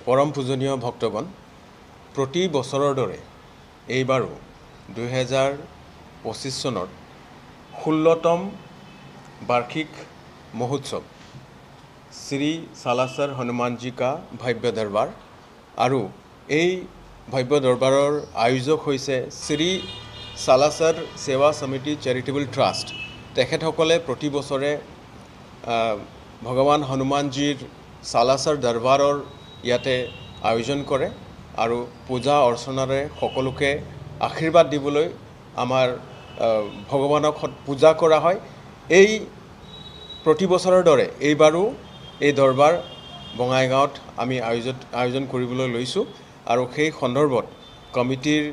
পৰম পূজনীয় ভক্তগণ, প্ৰতি বছৰৰ দৰে এইবাৰো 2025 চনৰ 16তম বাৰ্ষিক মহোৎসৱ শ্ৰী সালাসৰ হনুমানজী কা ভব্য দৰবাৰ আৰু এই ভব্য দৰবাৰৰ আয়োজক হৈছে শ্ৰী সালাসৰ সেৱা সমিতি চেৰিটেবল ট্ৰাষ্ট। তেখেতসকলে প্ৰতি বছৰে ভগৱান হনুমানজীৰ সালাসৰ দৰবাৰৰ ইয়াতে আয়োজন কৰে আৰু পূজা অৰ্চনাৰে সকলোকে আশীৰ্বাদ দিবলৈ আমাৰ ভগৱানক পূজা কৰা হয়। এই প্ৰতি বছৰৰ দৰে এইবাৰো এই দৰবাৰ বঙাইগাঁৱত আমি আয়োজন কৰিবলৈ লৈছোঁ আৰু সেই সন্দৰ্ভত কমিটিৰ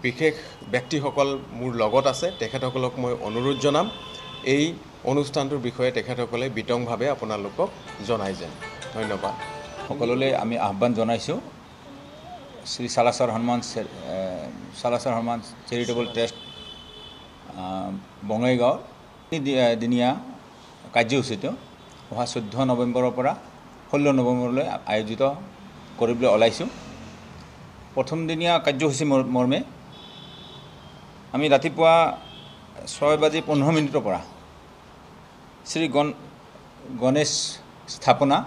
বিশেষ ব্যক্তিসকল মোৰ লগত আছে। তেখেতসকলক মই অনুৰোধ জনাম এই অনুষ্ঠানটোৰ বিষয়ে তেখেতসকলে বিতংভাৱে আপোনালোকক জনাই যেন। ধন্যবাদ। সকলোলৈ আমি আহ্বান জনাইছোঁ শ্ৰী সালাসৰ হনুমান চেৰিটেবল ট্ৰাষ্ট বঙাইগাঁৱৰ দিনীয়া কাৰ্যসূচীটো অহা 14 নৱেম্বৰৰ পৰা 16 নৱেম্বৰলৈ আয়োজিত কৰিবলৈ ওলাইছোঁ। প্ৰথম দিনীয়া কাৰ্যসূচী মৰ্মে আমি ৰাতিপুৱা 6:15 পৰা শ্ৰী গণেশ স্থাপনা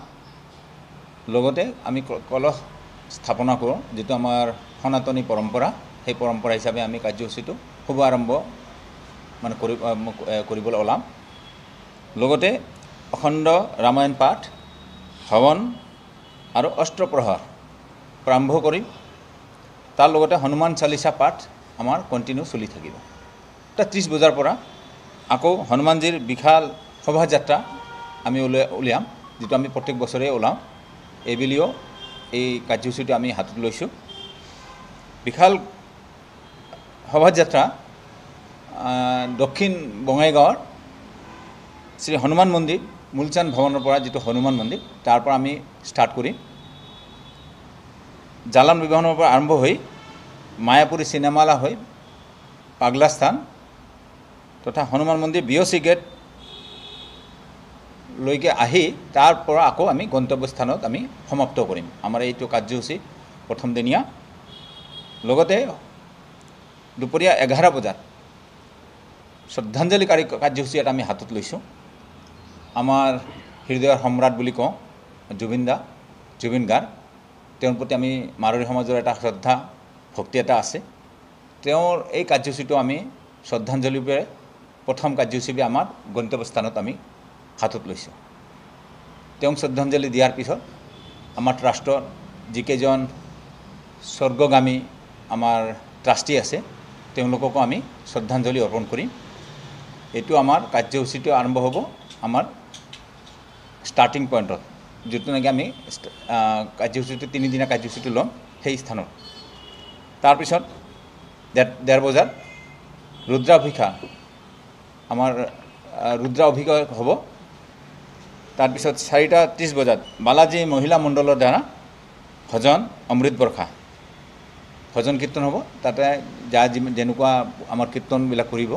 লগতে আমি কলহ স্থাপনা কৰোঁ, যিটো আমাৰ সনাতনী পৰম্পৰা। সেই পৰম্পৰা হিচাপে আমি কাৰ্যসূচীটো শুভ আৰম্ভ কৰিবলৈ ওলাম। লগতে অখণ্ড ৰামায়ণ পাঠ, হৱন আৰু অষ্টপ্ৰহৰ আৰম্ভ কৰিম। তাৰ লগতে হনুমান চালিচা পাঠ আমাৰ কণ্টিনিউ চলি থাকিব। 30 বজাৰ পৰা আকৌ হনুমানজীৰ বিশাল শোভাযাত্ৰা আমি উলিয়াম, যিটো আমি প্ৰত্যেক বছৰে ওলাওঁ। এইবেলিও এই কাৰ্যসূচীটো আমি হাতত লৈছোঁ। বিশাল শোভাযাত্ৰা দক্ষিণ বঙাইগাঁৱৰ শ্ৰী হনুমান মন্দিৰ মূলচান ভৱনৰ পৰা, যিটো হনুমান মন্দিৰ, তাৰ পৰা আমি ষ্টাৰ্ট কৰিম। জালান বিবাহনৰ পৰা আৰম্ভ হৈ মায়াপুৰী চিনেমালা হৈ পাগলা স্থান তথা হনুমান মন্দিৰ BOC গেট লৈকে আহি তাৰ পৰা আকৌ আমি গন্তব্যস্থানত আমি সমাপ্ত কৰিম আমাৰ এইটো কাৰ্যসূচী প্ৰথম দিনীয়া। লগতে দুপৰীয়া 11 বজাত শ্ৰদ্ধাঞ্জলি কাৰ্যসূচী এটা আমি হাতত লৈছোঁ। আমাৰ হৃদয়ৰ সম্ৰাট বুলি কওঁ জুবিন গাৰ্গ, তেওঁৰ প্ৰতি আমি মাৰোৱাৰী সমাজৰ এটা শ্ৰদ্ধা ভক্তি এটা আছে। তেওঁৰ এই কাৰ্যসূচীটো আমি শ্ৰদ্ধাঞ্জলিৰে প্ৰথম কাৰ্যসূচী আমাৰ গন্তব্যস্থানত আমি হাতত লৈছোঁ। তেওঁক শ্ৰদ্ধাঞ্জলি দিয়াৰ পিছত আমাৰ ট্ৰাষ্টৰ যিকেইজন স্বৰ্গগামী আমাৰ ট্ৰাষ্টি আছে তেওঁলোককো আমি শ্ৰদ্ধাঞ্জলি অৰ্পণ কৰিম। এইটো আমাৰ কাৰ্যসূচীটো আৰম্ভ হ'ব আমাৰ ষ্টাৰ্টিং পইণ্টত, যিটো নেকি আমি কাৰ্যসূচীটো 3 দিনীয়া কাৰ্যসূচীটো ল'ম সেই স্থানত। তাৰপিছত 1:30 বজাত ৰুদ্ৰাভিষেক আমাৰ ৰুদ্ৰাভিষেক হ'ব। তাৰপিছত 4:30 বজাত বালাজী মহিলা মণ্ডলৰ দ্বাৰা ভজন অমৃত বৰ্ষা ভজন কীৰ্তন হ'ব। তাতে যেনেকুৱা আমাৰ কীৰ্তনবিলাক কৰিব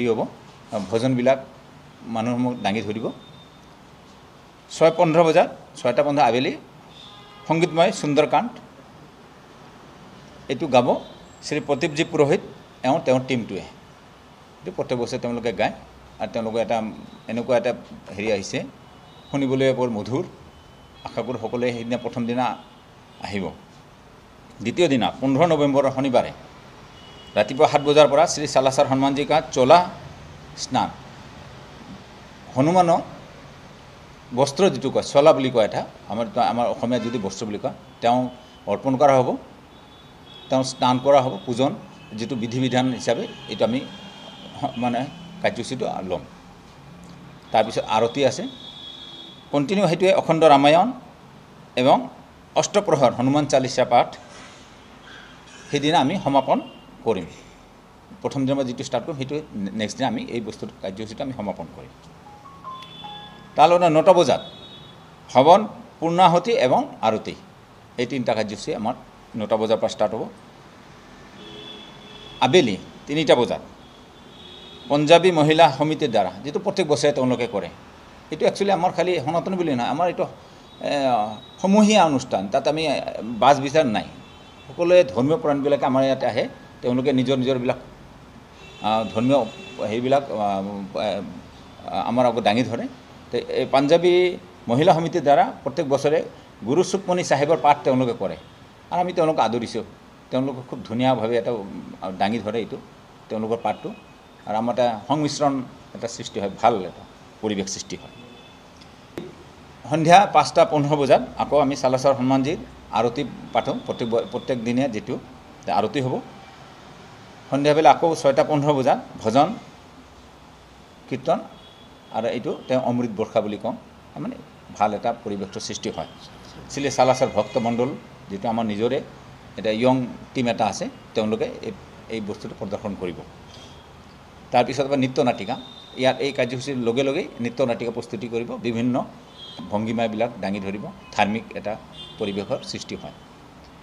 হ'ব ভজনবিলাক মানুহসমূহ দাঙি ধৰিব। 6:15 বজাত 6:15 আবেলি সংগীতময় সুন্দৰকাণ্ড এইটো গাব শ্ৰী প্ৰদীপজী পুৰোহিত তেওঁৰ টীমটোৱে। এইটো প্ৰত্যেক বছৰে তেওঁলোকে গায় আৰু তেওঁলোকে এনেকুৱা এটা আহিছে শুনিবলৈ বৰ মধুৰ। আশা কৰোঁ সকলোৱে সেইদিনা প্ৰথম দিনা আহিব। দ্বিতীয় দিনা 15 নৱেম্বৰৰ শনিবাৰে ৰাতিপুৱা 7 বজাৰ পৰা শ্ৰী সালাসৰ হনুমানজী কা চোলা স্নান, হনুমানৰ বস্ত্ৰ যিটো কয় চোলা বুলি কয়, এটা আমাৰ অসমীয়াত যদি বস্ত্ৰ বুলি কয়, তেওঁ অৰ্পণ কৰা হ'ব। তেওঁ স্নান কৰা হ'ব, পূজন যিটো বিধি বিধান হিচাপে এইটো আমি কাৰ্যসূচীটো ল'ম। তাৰপিছত আৰতি আছে কণ্টিনিউ, সেইটোৱে অখণ্ড ৰামায়ণ এবং অষ্টপ্ৰহৰ হনুমান চালিচা পাঠ সেইদিনা আমি সমাপন কৰিম। প্ৰথম দিনৰ যিটো ষ্টাৰ্ট কৰিম সেইটো নেক্সট দিনা আমি এই বস্তুটো কাৰ্যসূচীটো আমি সমাপন কৰিম। তাৰ লগতে 9টা বজাত হৱন, পূৰ্ণাহুতি এবং আৰতি, এই 3টা কাৰ্যসূচী আমাৰ 9টা বজাৰ পৰা ষ্টাৰ্ট হ'ব। আবেলি 3টা বজাত পঞ্জাবী মহিলা সমিতিৰ দ্বাৰা, যিটো প্ৰত্যেক বছৰে তেওঁলোকে কৰে, এইটো একচুৱেলি আমাৰ খালি সনাতনী বুলি নহয়, আমাৰ এইটো সমূহীয়া অনুষ্ঠান, তাত আমি বাছ বিচাৰ নাই। সকলোৱে ধৰ্মীয় প্ৰাণবিলাকে আমাৰ ইয়াতে আহে, তেওঁলোকে নিজৰ নিজৰবিলাক ধৰ্মীয় সেইবিলাক আমাৰ আগত দাঙি ধৰে। তো এই পাঞ্জাবী মহিলা সমিতিৰ দ্বাৰা প্ৰত্যেক বছৰে গুৰু সুখমণি চাহেবৰ পাঠ তেওঁলোকে কৰে, আৰু আমি তেওঁলোকক আদৰিছোঁ। তেওঁলোকে খুব ধুনীয়াভাৱে এটা দাঙি ধৰে এইটো তেওঁলোকৰ পাঠটো, আৰু আমাৰ এটা সংমিশ্ৰণ এটা সৃষ্টি হয়, ভাল এটা পৰিৱেশ সৃষ্টি হয়। সন্ধিয়া 5:15 বজাত আকৌ আমি চালাছৰ হনুমানজীৰ আৰতি পাঠোঁ, প্ৰত্যেক দিনে যিটো আৰতি হ'ব। সন্ধিয়াবেলা আকৌ 6:15 বজাত ভজন কীৰ্তন, আৰু এইটো তেওঁ অমৃত বৰ্ষা বুলি কওঁ, মানে ভাল এটা পৰিৱেশৰ সৃষ্টি হয়। শ্ৰী চালাছৰ ভক্তমণ্ডল যিটো আমাৰ নিজৰে এটা য়ং টিম এটা আছে, তেওঁলোকে এই বস্তুটো প্ৰদৰ্শন কৰিব। তাৰপিছত আবাৰ নৃত্য নাটিকা, ইয়াত এই কাৰ্যসূচীৰ লগে লগেই নৃত্য নাটিকা প্ৰস্তুতি কৰিব, বিভিন্ন ভংগীমাবিলাক দাঙি ধৰিব, ধাৰ্মিক এটা পৰিৱেশৰ সৃষ্টি হয়।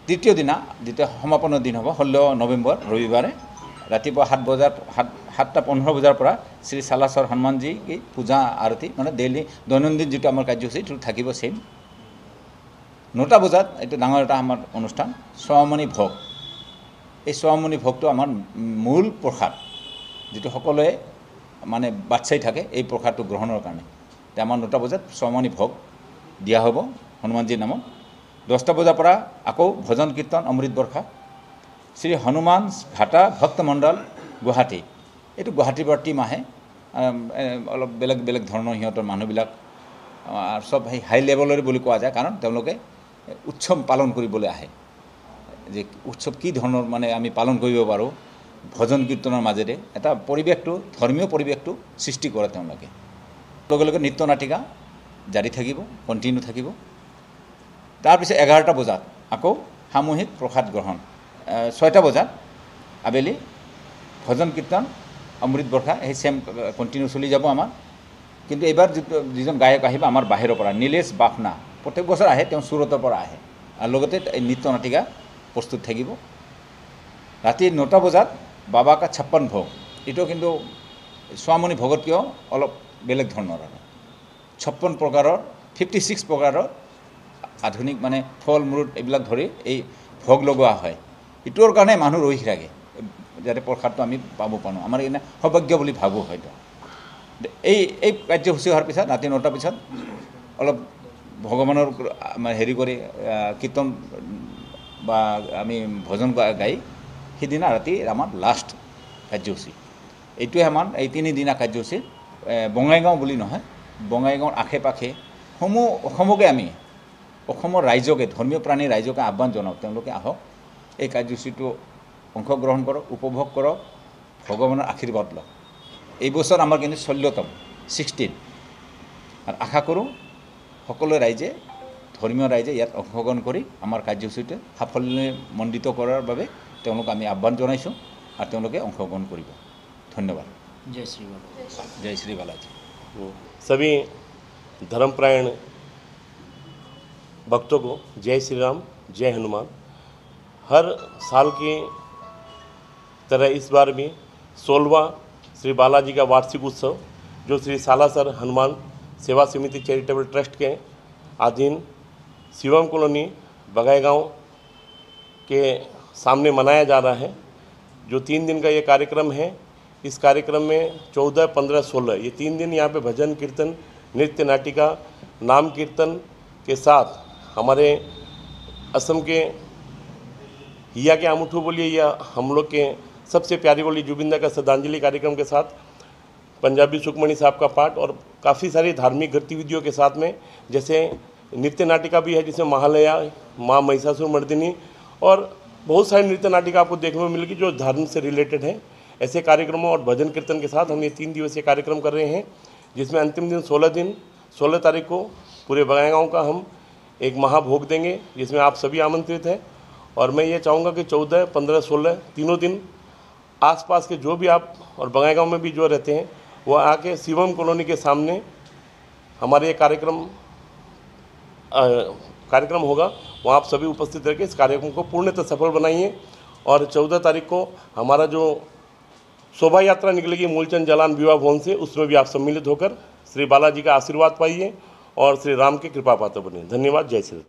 তৃতীয় দিনা যেতিয়া সমাপনৰ দিন হ'ব 16 নৱেম্বৰ ৰবিবাৰে ৰাতিপুৱা 7:15 বজাৰ পৰা শ্ৰী চালাছৰ হনুমানজী পূজা আৰতি, মানে ডেইলি দৈনন্দিন যিটো আমাৰ কাৰ্যসূচী সেইটো থাকিব ছেইম। 9টা বজাত এইটো ডাঙৰ এটা আমাৰ অনুষ্ঠান, স্বামণি ভোগ। এই স্বামণি ভোগটো আমাৰ মূল প্ৰসাদ, যিটো সকলোৱে মানে বাট চাই থাকে এই প্ৰসাদটো গ্ৰহণৰ কাৰণে। আমাৰ 9টা বজাত স্বামণি ভোগ দিয়া হ'ব হনুমানজীৰ নামত। 10টা বজাৰ পৰা আকৌ ভজন কীৰ্তন অমৃত বৰ্ষা। শ্ৰী হনুমান ঘাটা ভক্তমণ্ডল গুৱাহাটী, এইটো গুৱাহাটীৰ পৰা টীম আহে, অলপ বেলেগ বেলেগ ধৰণৰ সিহঁতৰ মানুহবিলাক, আৰু চব সেই হাই লেভেলৰে বুলি কোৱা যায়, কাৰণ তেওঁলোকে উৎসৱ পালন কৰিবলৈ আহে। যে উৎসৱ কি ধৰণৰ মানে আমি পালন কৰিব পাৰোঁ ভজন কীৰ্তনৰ মাজেৰে, এটা পৰিৱেশটো ধৰ্মীয় পৰিৱেশটো সৃষ্টি কৰে তেওঁলোকে। লগে লগে নৃত্য নাটিকা জাৰি থাকিব, কণ্টিনিউ থাকিব। তাৰপিছত 11টা বজাত আকৌ সামূহিক প্ৰসাদ গ্ৰহণ। 6টা বজাত আবেলি ভজন কীৰ্তন অমৃত বৰ্ষা, সেই ছেম কণ্টিনিউ চলি যাব আমাৰ। কিন্তু এইবাৰ যিজন গায়ক আহিব আমাৰ বাহিৰৰ পৰা, নীলেশ বাফনা, প্ৰত্যেক বছৰ আহে, তেওঁ চুৰতৰ পৰা আহে, আৰু লগতে নৃত্য নাটিকা প্ৰস্তুত থাকিব। ৰাতি 9টা বজাত বাবা কা 56 ভোগ, এইটো কিন্তু স্বামণি ভোগতকৈও অলপ বেলেগ ধৰণৰ, আৰু 56 প্ৰকাৰৰ 56 প্ৰকাৰৰ আধুনিক মানে ফল মূল এইবিলাক ধৰি এই ভোগ লগোৱা হয়। এইটোৰ কাৰণে মানুহ ৰৈ থাকে, যাতে প্ৰসাদটো আমি পাব পাৰোঁ, আমাৰ এনে সৌভাগ্য বুলি ভাবোঁ হয়তো। এই কাৰ্যসূচী হোৱাৰ পিছত ৰাতি 9টাৰ পিছত অলপ ভগৱানৰ হেৰি কৰি কীৰ্তন বা আমি ভজন গাই সিদিনা ৰাতি আমাৰ লাষ্ট কাৰ্যসূচী। এইটোৱে আমাৰ এই 3 দিনা কাৰ্যসূচী। বঙাইগাঁও বুলি নহয়, বঙাইগাঁৱৰ আশে পাশে অসমকে আমি অসমৰ ৰাইজকে, ধৰ্মীয় প্ৰাণী ৰাইজকে আহ্বান জনাওঁ, তেওঁলোকে আহক, এই কাৰ্যসূচীটো অংশগ্ৰহণ কৰক, উপভোগ কৰক, ভগৱানৰ আশীৰ্বাদ লওক। এই বছৰ আমাৰ কিন্তু 16তম 16, আৰু আশা কৰোঁ সকলো ৰাইজে, ধৰ্মীয় ৰাইজে ইয়াত অংশগ্ৰহণ কৰি আমাৰ কাৰ্যসূচীটো সাফল্যমণ্ডিত কৰাৰ বাবে তেওঁলোকক আমি আহ্বান জনাইছোঁ, আৰু তেওঁলোকে অংশগ্ৰহণ কৰিব। ধন্যবাদ। जय श्री बालाजी। जय श्री बालाजी। सभी धर्मपरायण भक्तों को जय श्री राम, जय हनुमान। हर साल की तरह इस बार भी 16वां श्री बालाजी का वार्षिक उत्सव, जो श्री सालासर हनुमान सेवा समिति चैरिटेबल ट्रस्ट के अधीन शिवम कॉलोनी बगाईगांव के सामने मनाया जा रहा है। जो 3 दिन का ये कार्यक्रम है, इस कार्यक्रम में 14, 15, 16 ये 3 दिन यहाँ पे भजन कीर्तन, नृत्य नाटिका, नाम कीर्तन के साथ हमारे असम के हिया के आमुठू बोलिए या हम लोग के सबसे प्यारी बोली जुबिंदा का श्रद्धांजलि कार्यक्रम के साथ पंजाबी सुखमणि साहब का पाठ और काफ़ी सारी धार्मिक गतिविधियों के साथ में, जैसे नृत्य नाटिका भी है जिसमें महालया, माँ महिषासुर मर्दिनी और बहुत सारी नृत्य नाटिका आपको देखने को मिलेगी जो धर्म से रिलेटेड है। ऐसे कार्यक्रमों और भजन कीर्तन के साथ हम ये 3 दिवसीय कार्यक्रम कर रहे हैं, जिसमें अंतिम दिन 16 तारीख को पूरे बगाईगांव का हम एक महाभोग देंगे, जिसमें आप सभी आमंत्रित हैं। और मैं ये चाहूँगा कि 14, 15, 16 तीनों दिन आसपास के जो भी आप और बगाईगांव में भी जो रहते हैं वो आके शिवम कॉलोनी के सामने हमारे ये कार्यक्रम होगा, वहाँ आप सभी उपस्थित रह के इस कार्यक्रम को पूर्णतः सफल बनाइए। और 14 तारीख को हमारा जो शोभा यात्रा निकलेगी मूलचंद जलान विवाह भवन से, उसमें भी आप सम्मिलित होकर श्री बालाजी का आशीर्वाद पाइए और श्री राम के कृपा पात्र बने। धन्यवाद। जय श्री राम।